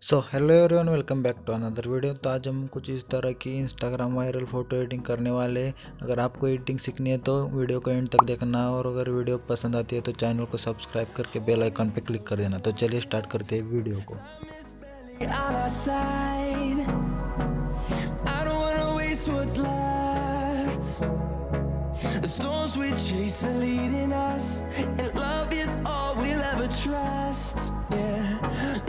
So hello everyone, welcome back to another video. तो आज हम कुछ इस तरह की इंस्टाग्राम वायरल फ़ोटो एडिटिंग करने वाले हैं। अगर आपको एडिटिंग सीखनी है तो वीडियो को एंड तक देखना, और अगर वीडियो पसंद आती है तो चैनल को सब्सक्राइब करके बेल आइकन पे क्लिक कर देना। तो चलिए स्टार्ट करते हैं वीडियो को। The storms we chase are leading us, and love is all we'll ever trust. Yeah,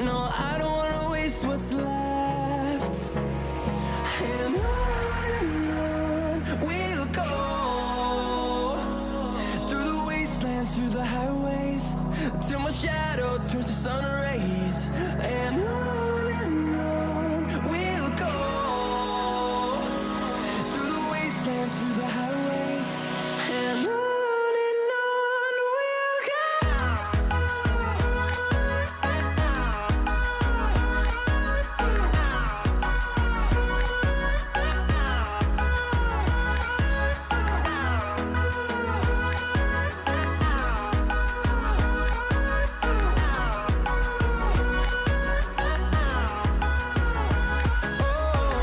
no, I don't wanna waste what's left. And on we'll go, through the wastelands, through the highways, till my shadow turns to sun rays. And on we'll go, through the wastelands, through the highways. And on we'll go.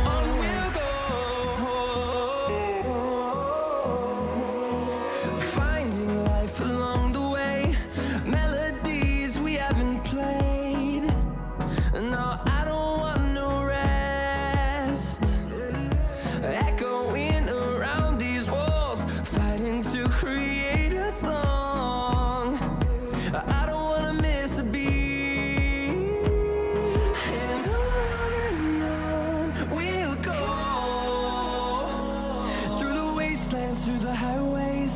On we'll go. Finding life along the way, melodies we haven't played. No, I don't want no rest. Echoing around these walls, fighting to create a song. I don't wanna miss a beat. And on we'll go, through the wastelands, through the highways,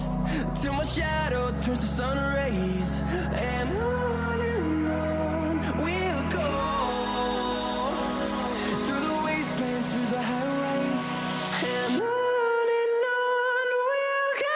till my shadow turns to sun rays. And on we'll go, through the wastelands, through the highways. And on we'll go.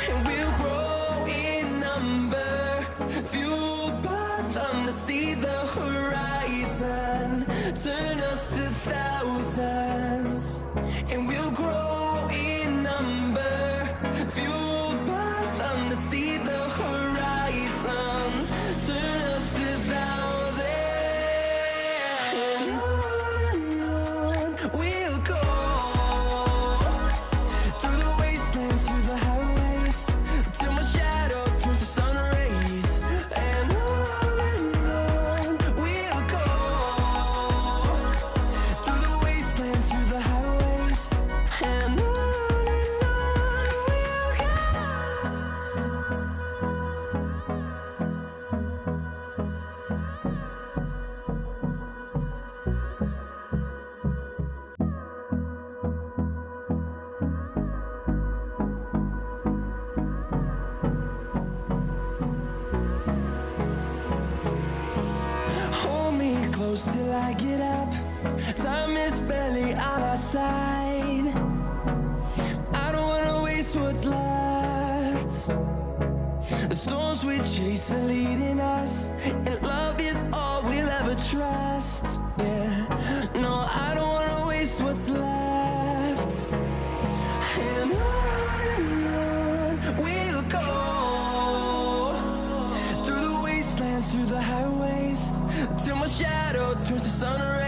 And we'll grow in number, fueled by them to see the horizon, turn us to thousands. And we'll grow in number, fueled by them to see the horizon, turn us to thousands. And on we'll go, through the wastelands, through the highways, till my shadow turns to sun rays. And on we'll go, through the wastelands, through the highways. And on we'll go. Hold me close till I get up. Time is barely on our side. I don't wanna waste what's left. The storms we chase are leading us, and love is all we'll ever trust. Yeah, no, I don't wanna waste what's left. And on we'll go, through the wastelands, through the highways, till my shadow turns to sun rays.